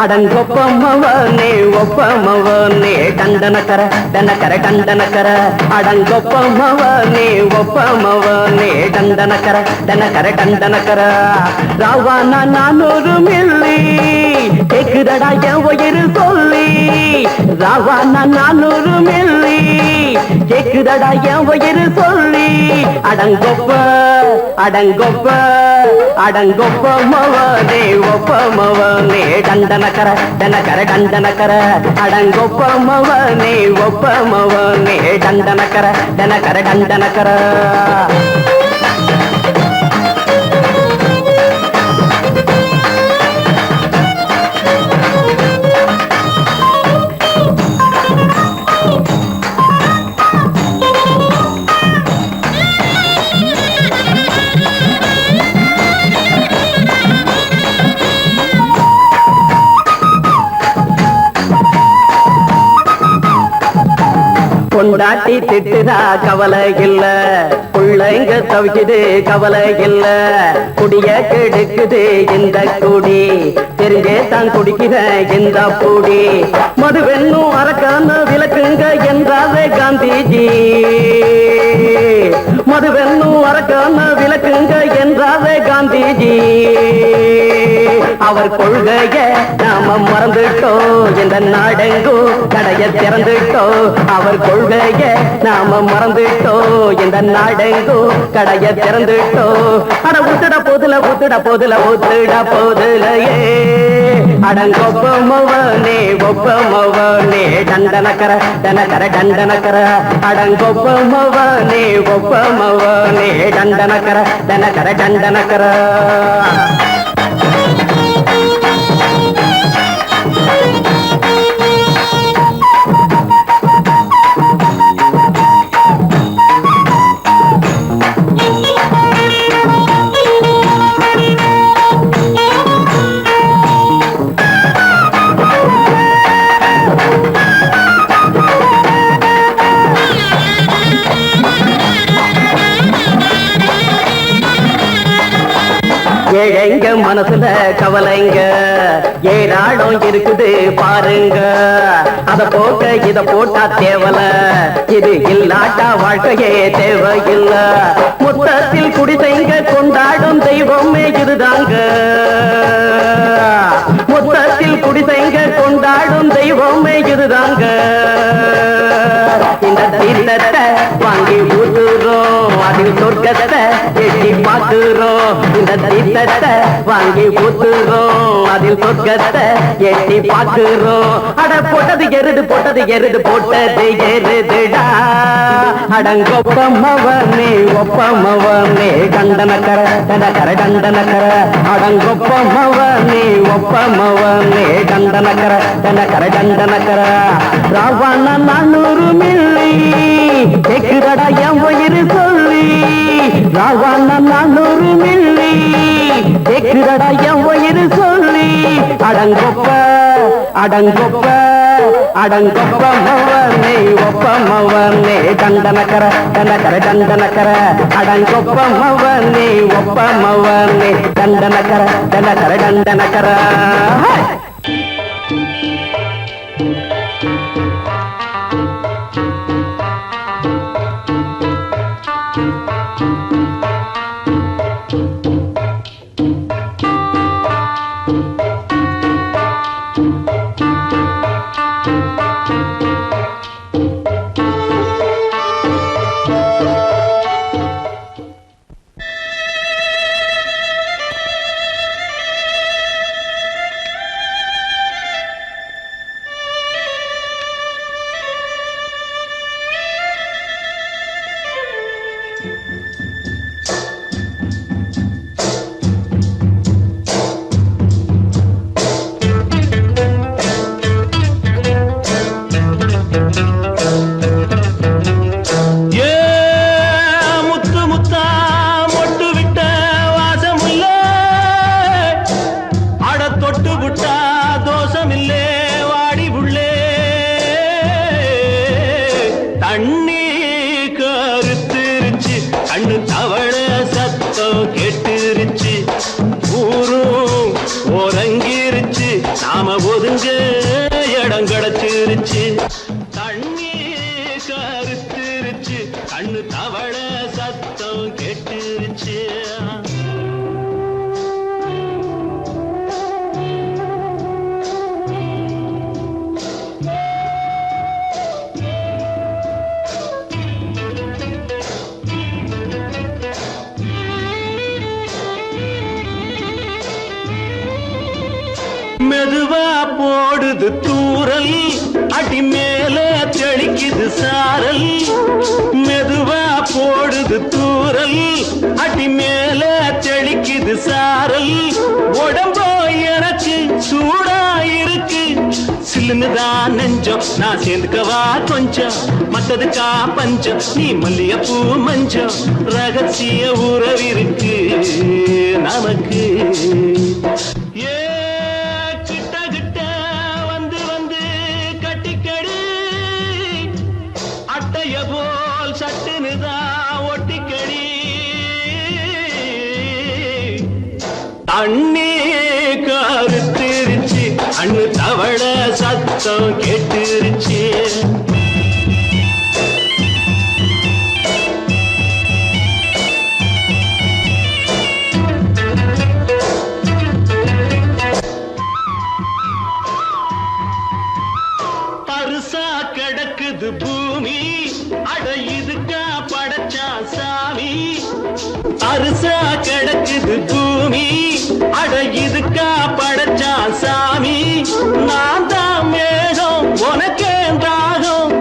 அடங்கொப்பமவனே ஒப்பமவனே டண்டனக்கர டனக்கர டண்டனக்கர அடங்கொப்பமவனே ஒப்பமவனே டண்டனக்கர டனக்கர டண்டனக்கர ராவானா 400 milli கேக்குதடா என் உயிர் சொல்லி ராவானா 400 milli கேக்குதடா என் உயிர் சொல்லி அடங்கொப்ப அடங்கொப்ப அடங்கொப்பமவனே ஒப்பமவனே டண்டனக்கர டனக்கர டண்டனக்கர அடங்கொப்பமவனே ஒப்பமவனே டண்டனக்கர டனக்கர டண்டனக்கர கொண்டாட்டி திட்டுதா கவலை இல்ல புள்ளைங்க தவிக்குது கவலை இல்ல குடிய கெடுக்குது இந்த குடி தெரிஞ்சே தான் குடிக்கிற இந்த பூடி மதுவென்னும் அரக்கான விளக்குங்க என்றாவே காந்திஜி மதுவென்னும் அரக்கான விளக்குங்க என்றாவே காந்திஜி அவர் கொள்கைய நாம மறந்துட்டோம் இந்த நாடெங்கோ கடைய திறந்துட்டோம் அவர் கொள்கைய நாம மறந்துட்டோம் இந்த நாடெங்கோ கடைய திறந்துட்டோம் அட ஊத்துட போதுல ஊத்துட போதுல ஊத்துட போதுலையே அடங்கொப்பமவனே ஒப்பமவனே டண்டனக்கர டனக்கர டண்டனக்கர அடங்கொப்பமவனே ஒப்பமவனே டண்டனக்கர டனக்கர டண்டனக்கர ஏழைங்க மனசுல கவலைங்க ஏராளம் இருக்குது பாருங்க அத போக்க இத போட்டா தேவல இது இல்லாட்டா வாழ்க்கையே தேவையில்ல மொத்தத்தில் குடிசைங்க கொண்டாடும் தெய்வமே இதுதாங்க மொத்தத்தில் குடிசைங்க கொண்டாடும் தெய்வமே இதுதாங்க இந்த தீர்த்தத்தை வாங்கி ஊத்துறோம் அதில் சொர்க்கத்தை எட்டி பார்க்கிறோம் இந்த தீர்த்தத்தை வாங்கி ஊத்துறோம் அதில் சொர்க்கத்தை எட்டி பார்க்கிறோம் அட போட்டது எருது போட்டது எருதுடா அடங்கொப்பமவனே ஒப்பமவனே டண்டனக்கர டனக்கர டண்டனக்கர அடங்கொப்பமவனே ஒப்பமவனே டண்டனக்கர டனக்கர டண்டனக்கர ராவானா 400 மில்லி கேக்குதடா என் உயிர் சொல்லி ராவானா 400 மில்லி கேக்குதடா என் உயிர் சொல்லி அடங்கொப்ப அடங்கொப்ப அடங்கொப்பமவனே ஒப்பமவனே டண்டனக்கர டனக்கர டண்டனக்கர அடங்கொப்பமவனே ஒப்பமவனே டண்டனக்கர டனக்கர டண்டனக்கர நாம தவள சத்தம் கெட்டுருச்சு. மெதுவா போடுது தூரல், அடி மேல தெளிக்குது சாரல். மெதுவா போடுது தூரல், அடி மேல தெளிக்குது சாரல். உடம்போ எனக்கு சூடா இருக்கு, சில்லுன்னுதான் நெஞ்சம், நான் சேர்ந்துக்கவா கொஞ்சம். மத்ததுக்கா பஞ்சம், நீ மல்லிகைப்பூ மஞ்சம். ரகசிய உறவிருக்கு நமக்கு. போல் சட்டுனுதான் ஒட்டிக்கடி. தண்ணி கருத்திருச்சு, அண்ணு தவள சத்தம் கேட்டுருச்சு. பருசா கிடக்குது பூமி, அட இதுக்கா படைச்சா சாமி. அரிசா கிடக்குது பூமி, அட இதுக்கா படைச்சா சாமி. நான் தான் மேகம் உனக்கே தாகம்,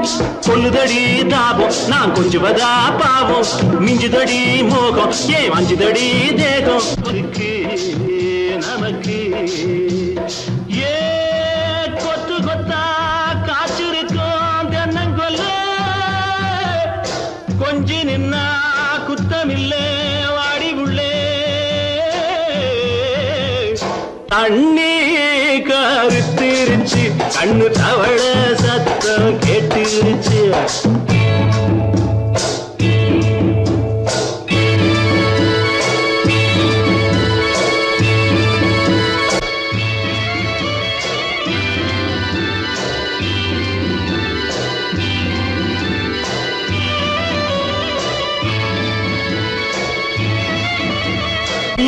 கொல்லுதடி தாபம் நான் கொஞ்சுவதா பாவம். மிஞ்சுதடி மோகம் ஏன் வஞ்சுதடி தேகம் இருக்கு நமக்கு. ஏ கொத்து கொத்தா காய்ச்சிருக்கும் தென்னங்கொல்ல, கொஞ்சி நின்னா குத்தமில்லே வாடி உள்ளே. தண்ணி கருத்திருச்சு, கண்ணு தவள சத்தம் கேட்டுருச்சு.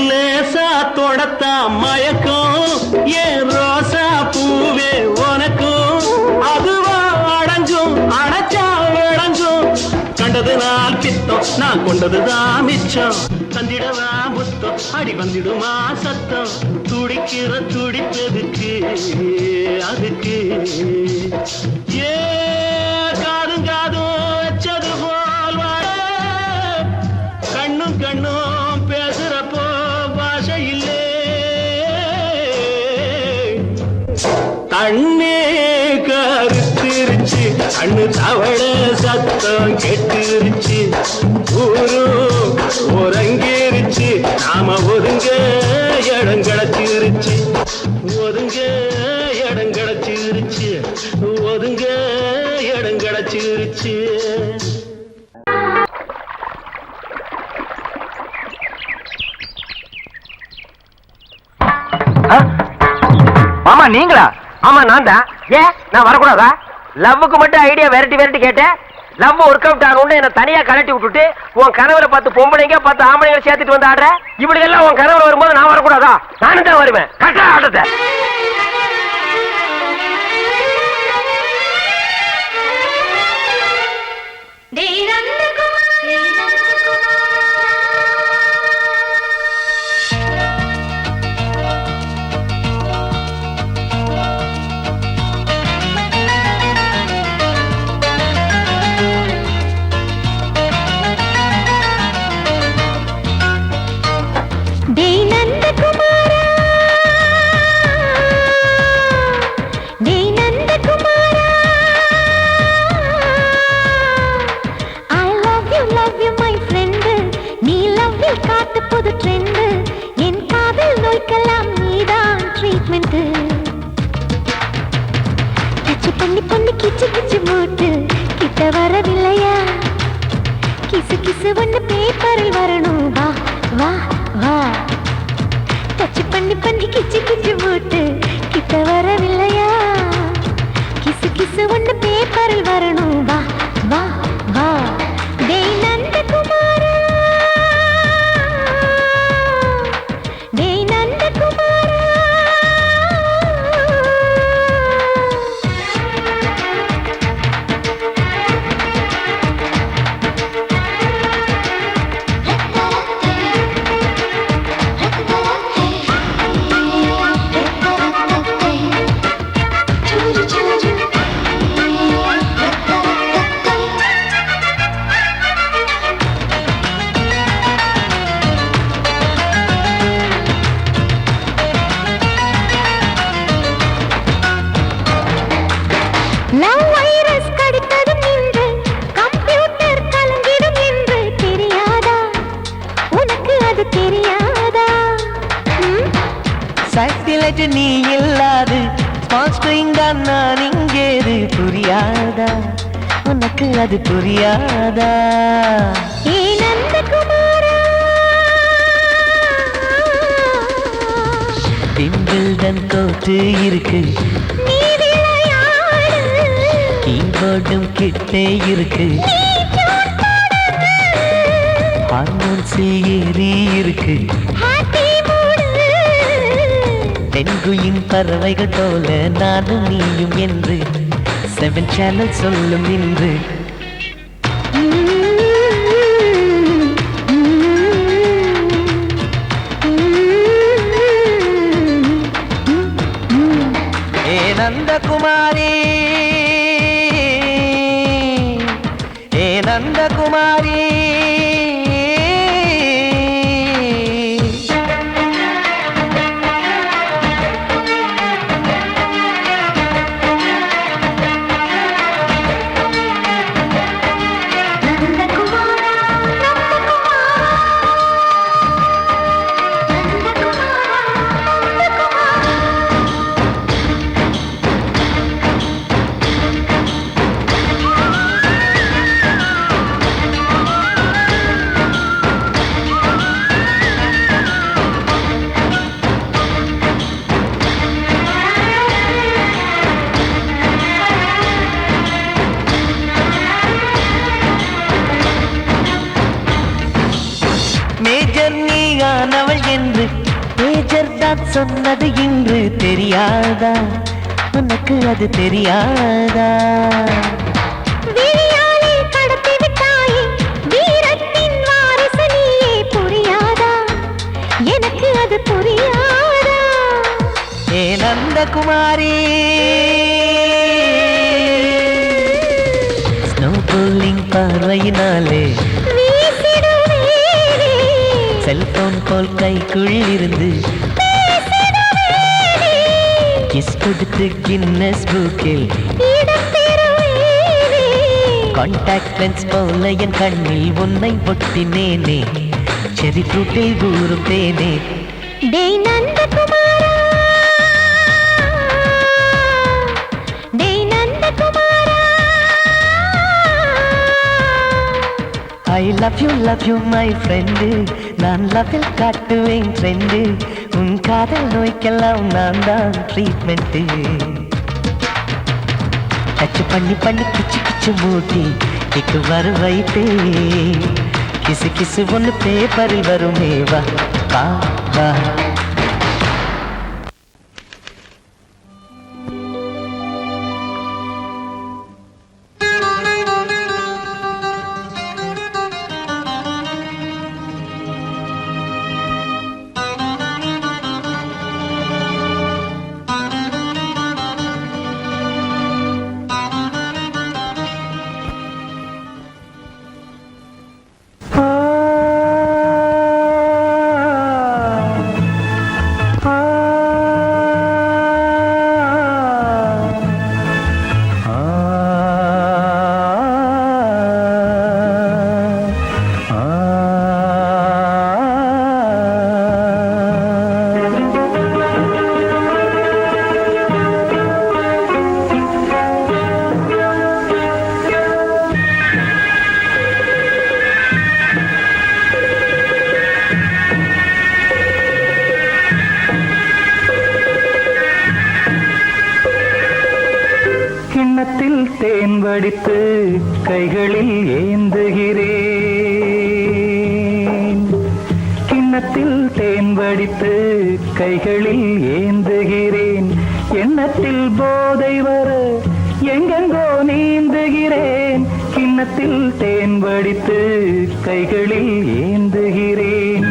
லேசா தொடத்தா மயக்கம், ஏன் ரோசா பூவே உனக்கும். அதுவா அடைஞ்சும் அடைச்சா விளங்கும், கண்டது நாள் பித்தம் நான் கொண்டதுதான் மிச்சம். தந்திடவா புத்தம் அடி வந்திடுமா சத்தம், துடிக்கிற துடிப்பதுக்கு அதுக்கு. ஏ காதும் காதும் வச்சது போல் வாழ, கண்ணும் கண்ணும் பேசுறப்போ பாஷை இல்லே. தண்ணி கருத்திருச்சு, கண்ணு தவள சத்தம் கெட்டுருச்சு. ஊரு ஒரங்கிருச்சு, நாம ஒதுங்க இடம் கிடச்சிருச்சு. ஒதுங்க இடம் கிடச்சிருச்சு, ஒதுங்க இடம் கிடச்சிருச்சு. மாமா நீங்களா? ஆமா நான் தான். ஏன் நான் வரக்கூடாதா? லவ்வுக்கு மட்டும் ஐடியா வெரைட்டி வெரைட்டி கேட்டேன். லவ் ஒர்க் அவுட் ஆகணும்னு என்ன தனியா கலட்டி விட்டுட்டு உன் கனவுல 10 பொம்பளைங்க 10 ஆம்பளைங்க சேர்த்துட்டு வந்து ஆடுற. இப்படி எல்லாம் உன் கனவுல வரும்போது நான் வரக்கூடாதா? நானும் தான் வருவேன். கரெக்டா ஆடுறத. லவ் வைரஸ் கடித்ததும் இன்று கம்ப்யூட்டர் கலங்கிடும் என்று தெரியாதா உனக்கு அது தெரியாதா சாட்டிலைட் நீ இல்லாது ஸ்மால் ஸ்கிரீன் தான் நான் இங்கேது புரியாதா உனக்கு அது புரியாதா ஏ நந்தகுமாரா விம்பிள்டன் கோட்டு இருக்கு நீ விளையாடு கீபோர்டும் கிட்டே இருக்கு நீ டியூன் போடு ஹார்மோன்ஸ் ஏறி இருக்கு ஹாப்பி மூடு தென்குயின் பறவைகள் போல நானும் நீயும் என்று 7 சேனல் சொல்லும் இன்று ஏ நந்தகுமாரி ஏ நந்தகுமாரி மேஜர் நீயானவள் என்று மேஜர் தான் சொன்னது இன்று தெரியாதா உனக்கு அது தெரியாதா விழியாலே கடத்தி விட்டாயே வீரத்தின் வாரிசு நீயே புரியாதா எனக்கு அது புரியாதா ஏ நந்தகுமாரி ஸ்னோ போலிங் பார்வையினாலே வீசிடுவேனே செல்போன் போல் கைக்குள் இருந்து பேசிடுவேனே கிஸ் கொடுத்து கின்னஸ் புக்கில் இடம் பெறுவேனே கான்டாக்ட் லென்ஸ் போல என் கண்ணில் உன்னை ஒட்டினேனே செரி ஃப்ரூட்டில் ஊறும் தேனே டேய் நந்தகுமாரா டேய் நந்தகுமாரா I love you my friend நான் லவ்வில் காட்டுவேன் ட்ரெண்டு உன் காதல் நோய்க்கெல்லாம் நான் தான் ட்ரீட்மெண்ட்டு டச்சு பண்ணி பண்ணி கிச்சு கிச்சு மூட்டி கிக்கு வர வைத்தே கிசு கிசு ஒன்று பேப்பரில் வருமே வா வா வா கிண்ணத்தில் தேன் வடித்து கைகளில் ஏந்துகிறேன் கிண்ணத்தில் தேன் வடித்து கைகளில் ஏந்துகிறேன் எண்ணத்தில் போதை வர எங்கெங்கோ நீந்துகிறேன் கிண்ணத்தில் தேன் வடித்து கைகளில் ஏந்துகிறேன்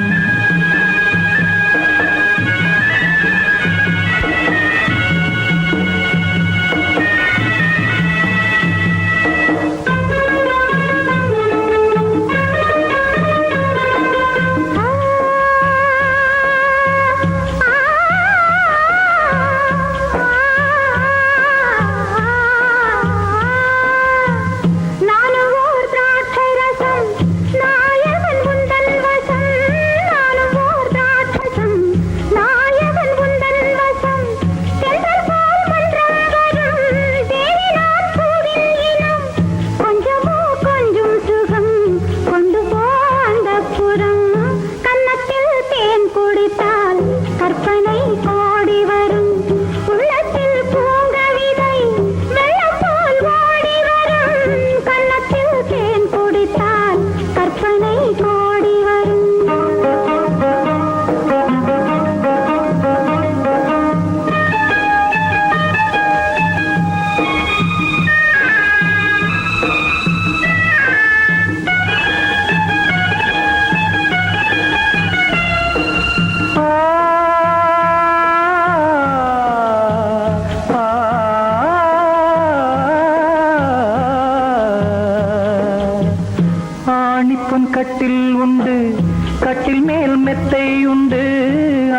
கட்டில் மேல் மெத்தை உண்டு,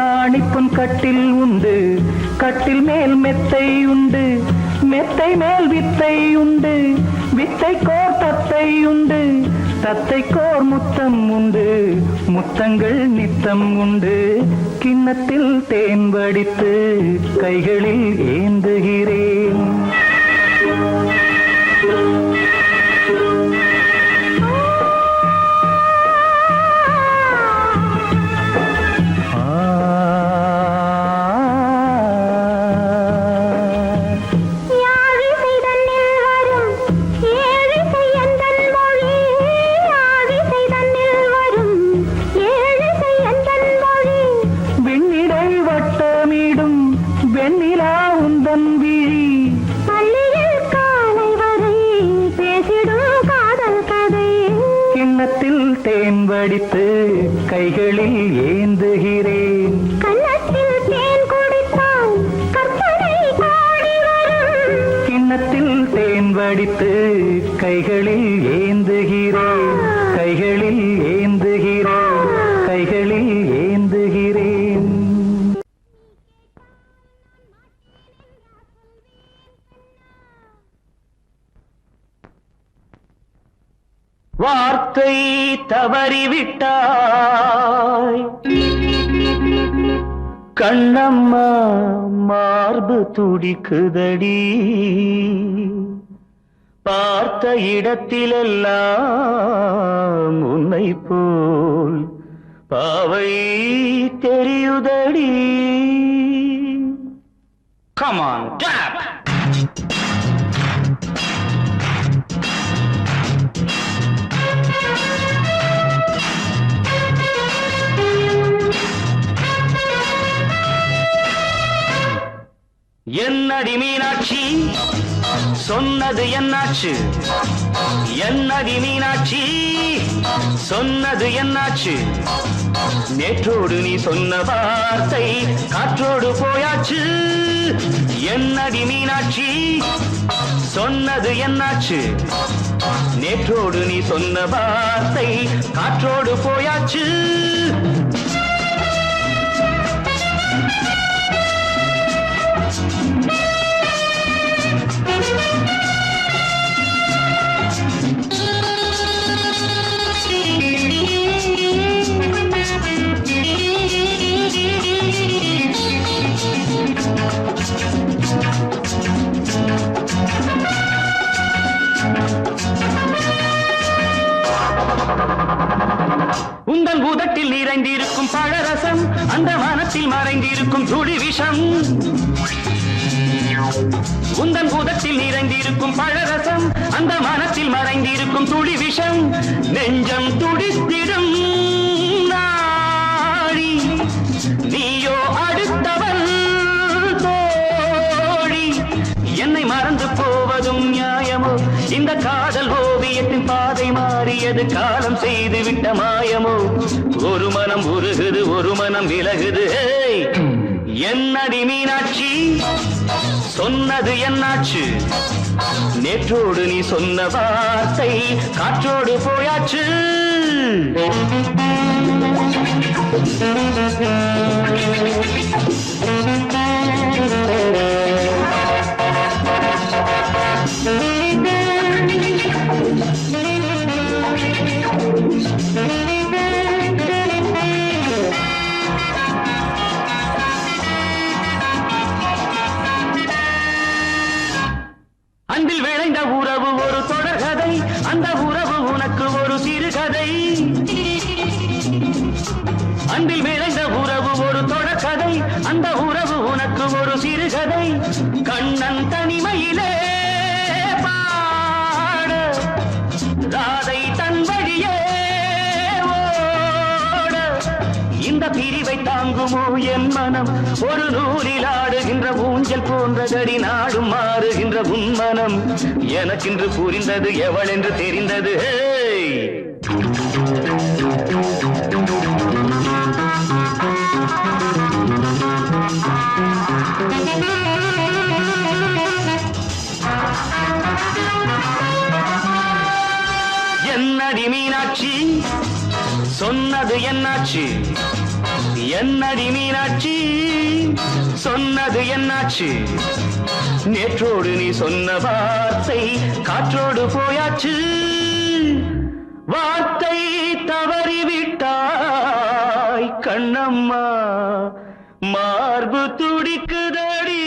ஆணிப்பொன் கட்டில் உண்டு. கட்டில் மேல் மெத்தை உண்டு, மெத்தை மேல் வித்தை உண்டு. வித்தை கோர் தத்தை உண்டு, தத்தை கோர் முத்தம் உண்டு. முத்தங்கள் நித்தம் உண்டு. கிண்ணத்தில் தேன் வடித்து கைகளில் ஏந்துகிறேன். தேன் வடித்து கைகளில் ஏந்துகிறேன். கன்னத்தில் தேன் குடித்தால் கற்பனை கோடி வரும். கிண்ணத்தில் தேன் வடித்து கைகளில் ஏந்துகிறேன். கைகளில் ஏந்துகிறேன். கைகளில் ஏந்துகிறேன். வார்த்தை தவறிவிட்டாய் கண்ணம்மா, மார்பு துடிக்குதடி. பார்த்த இடத்திலெல்லாம் உன்னை போல் பாவை தெரியுதடி. Come on, tap! என்னடி மீனாட்சி சொன்னது என்னாச்சு? என்னடி மீனாட்சி சொன்னது என்னாச்சு? நேற்றோடு நீ சொன்ன வார்த்தை காற்றோடு போயாச்சு. என்னடி மீனாட்சி சொன்னது என்னாச்சு? நேற்றோடு நீ சொன்ன வார்த்தை காற்றோடு போயாச்சு. உந்தன் பூதத்தில் நிறைந்திருக்கும் பழரசம், அந்த வானத்தில் மறைந்திருக்கும் துளி விஷம். உந்தன் பூதத்தில் நிறைந்திருக்கும் பழரசம், அந்த வானத்தில் மறைந்திருக்கும் துளி விஷம். நெஞ்சம் துடித்திடும் நாடி, நீயோ அடுத்தவள் தோழி. என்னை மறந்து போவதும் நியாயமோ? இந்த காதல் ஓவியத்தின் பாதை மாறியது, காலம் செய்து விட்ட மாயமோ? ஒரு மனம் உருகுது, ஒரு மனம் விலகுது. என்னடி மீனாட்சி சொன்னது என்னாச்சு? நேற்றோடு நீ சொன்ன வார்த்தை காற்றோடு போயாச்சு. அன்பில் விளைந்த உறவு ஒரு தொடர்கதை, அந்த உறவு உனக்கு ஒரு சிறுகதை. அன்பில் விளைந்த உறவு ஒரு தொடர்கதை, அந்த உறவு உனக்கு ஒரு சிறுகதை. கண்ணன் தனிமையிலே பாட, ராதை தன் வழியே ஓட. இந்த பிரிவை தாங்குமோ என் மனம்? ஒரு நூலில் ஆடுகின்ற ஊஞ்சல் போன்றதடி, நாடும் மாறுகின்ற உன்மனம். எனக்கென்று புரிந்தது எவள் என்று தெரிந்தது. என்னடி மீனாட்சி சொன்னது என்னாச்சு என்னடி மீனாட்சி சொன்னது என்னாச்சு நேற்றோடு நீ சொன்ன வார்த்தை காற்றோடு போயாச்சு வார்த்தை தவறிவிட்டாய் கண்ணம்மா மார்பு துடிக்குதடி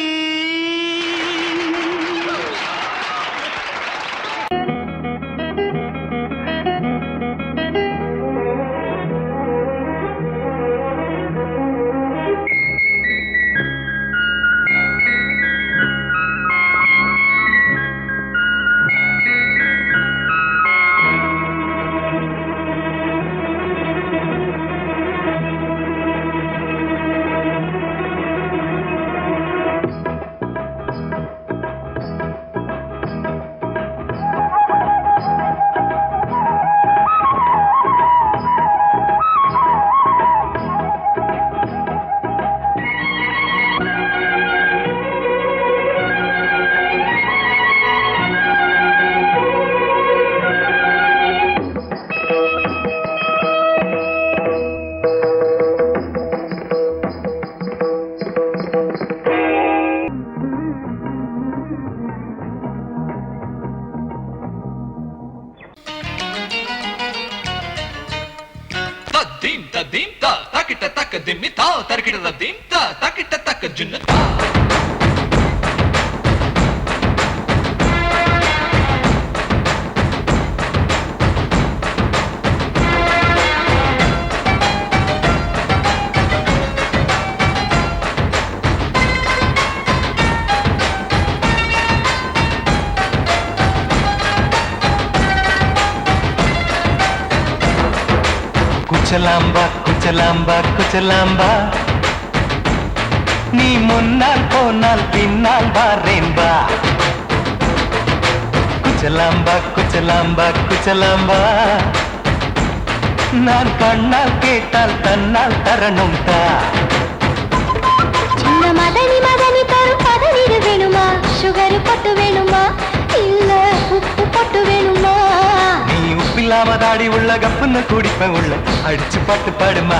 குச்சலாம்பா குச்சலாம்பா குச்சலாம்பா நீ முன்னால் போனால் பின்னால் வாரேன்பா குச்சலாம்பா குச்சலாம்பா குச்சலாம்பா நான் கண்ணால் கேட்டால் தன்னால் தரணும் தா சின்ன மதனி மதனி தரும் பதநீர் வேணுமா சுகர் பொட்டு வேணுமா இல்ல உப்பு பொட்டு வேணுமா நீ உப்பில்லாம தாடி உள்ள கப்புன்னு குடிப்ப உள்ள அடிச்சு பாட்டு பாடுமா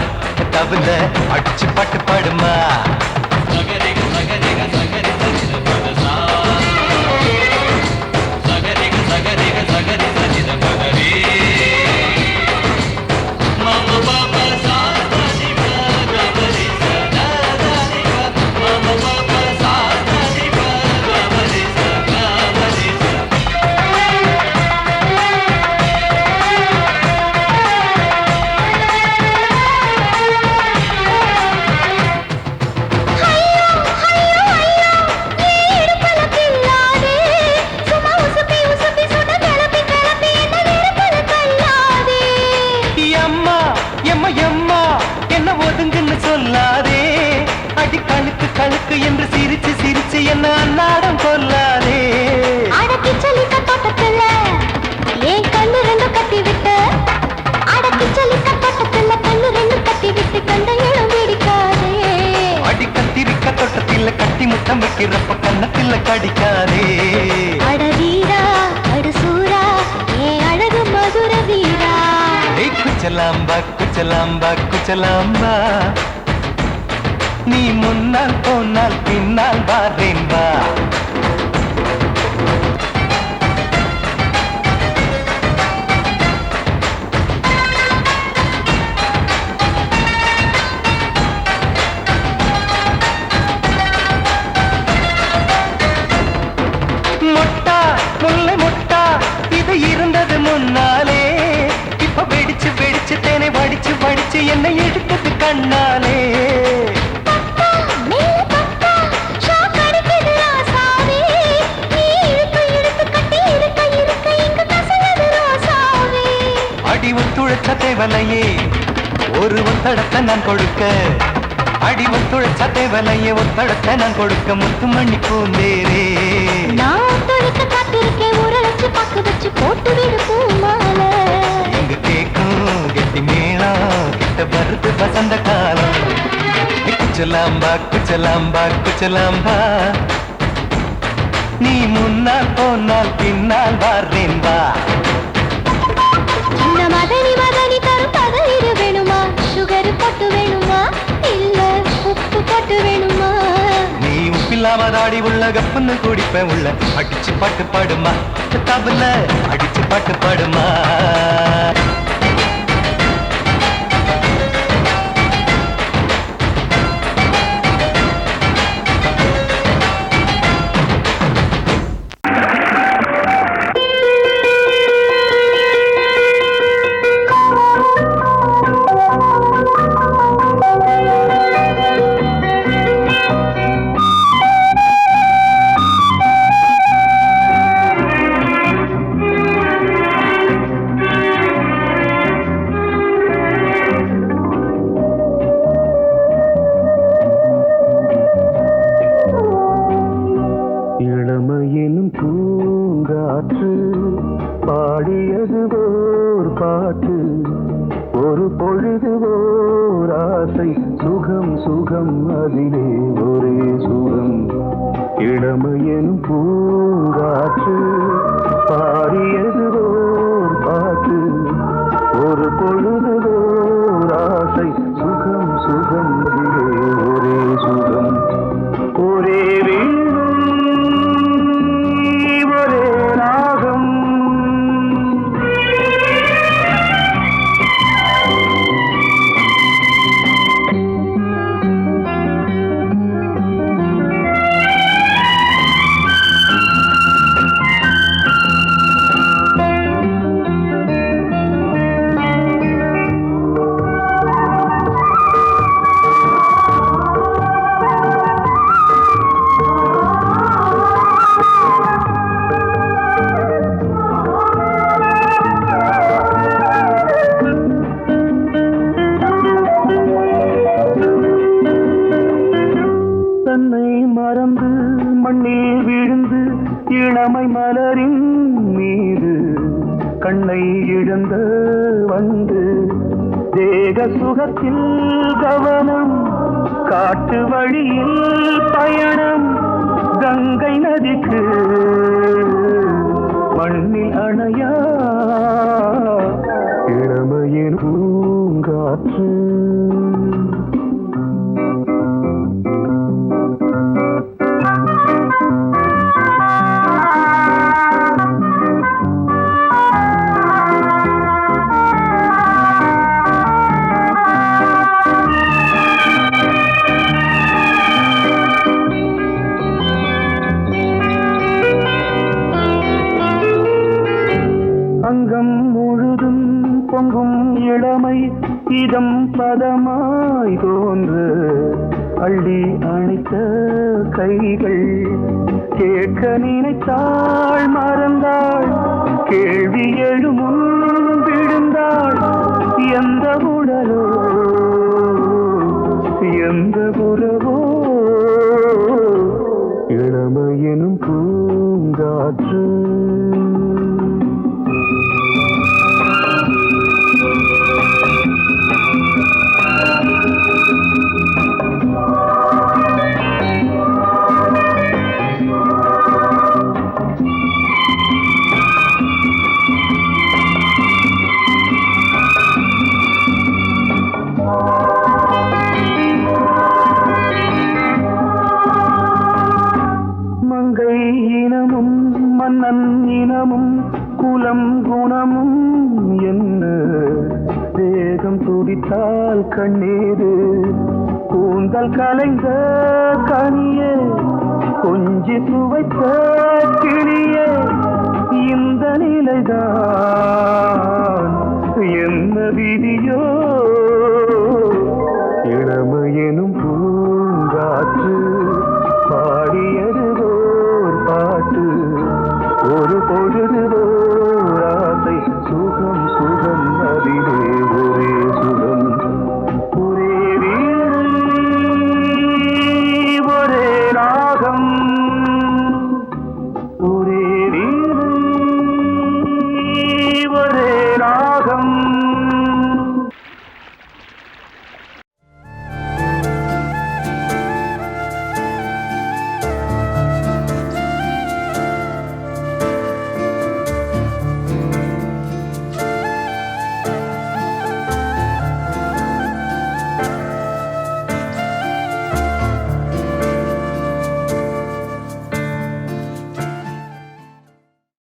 தகுந்த அடிச்சு பாட்டு பாடுமா சொல்லாதே அடி கழுக்கு கழுக்கு என்று சிரிச்சு சிரிச்சு என்ன அன்னாடம் கொல்லாதே அடக்கி சொல்லிக்க தோட்டத்துல ஏன் கண்ணு ரெண்டு கட்டி விட்டு அடக்கி சொல்லிக்க தோட்டத்துல கண்ணு ரெண்டு கட்டி விட்டு கண்ட இடம் பிடிக்காதே அடி கத்திரிக்க தோட்டத்தில் கட்டி முத்தம் வைக்கிறப்ப கண்ணத்தில் கடிக்காதே அட வீரா அடு சூரா ஏன் அழகு மதுர வீரா குச்சலாம்பா குச்சலாம்பா குச்சலாம்பா நீ முன்னால் போனால் பின்னால் வாரேன்பா மொட்டா முல்லை மொட்டா இது இருந்தது முன்னாலே இப்ப வெடிச்சு வெடிச்சு தேனை வடிச்சு வடிச்சு என்னை எடுத்தது கண்ணாலே அடி ஒத்துழைச்ச தேவலையே ஒரு ஒத்தடத்தை நான் கொடுக்க அடி ஒத்துழைச்ச தேவலையே ஒத்தடத்தை நான் கொடுக்க முத்துமணி பூந்தேரே நான் தொழிக்க காத்திருக்கேன் உரளச்சு பக்கு வச்சு போட்டு விடு பூமாலை எங்க கேக்கும் கெட்டி மேளம் கிட்ட வருது வசந்த காலம் குச்சலாம்பா குச்சலாம்பா குச்சலாம்பா நீ முன்னால் போனால் பின்னால் வாரேன்பா சின்ன மதனி மதனி தரும் பதநீர் வேணுமா உள்ள கப்புன்னு குடிப்பேன் உள்ள அடிச்சு பாட்டு பாடுமா தபல அடிச்சு பாட்டு பாடுமா இளமையினும் பூங்காற்று பாடியது ஓர் பாட்டு ஒரு பொழுது ஓர் ஆசை சுகம் சுகம் அதிலே ஒரே சுகம் இளமையினும் பூங்காற்று பாடியது ஓர் பாட்டு ஒரு பொழுது ஓர் ஆசை சுகம் சுகம் அதிலே ஒரே சுகம் ஒரே மண்ணில் விழுந்து இளமை மலரின் மீது கண்ணை இழந்த வந்து தேக சுகத்தில் கவனம் காட்டு வழியில் பயணம் கங்கை நதிக்கு மண்ணில் அணையா இளமையின் பூங்காற்று அங்கம் முழுதும் பொங்கும் இளமை இதம் பதமாய் தோன்று அள்ளி அணைத்த கைகள் கேட்க நினைத்தாள் மறந்தாள் கேள்வி எழுமுன் விழுந்தாள் எந்த உடலோ எந்த உறவோ இளமையெனும் பூங்காற்று இனமும் மன்னன் இனமும் குலம் குணமும் என்ன தேகம் துடித்தால் கண்ணீரு கூந்தல் கலைந்த கனியே கொஞ்சி சுவைத்த கிளியே இந்த நிலைதான் என்ன விதியோ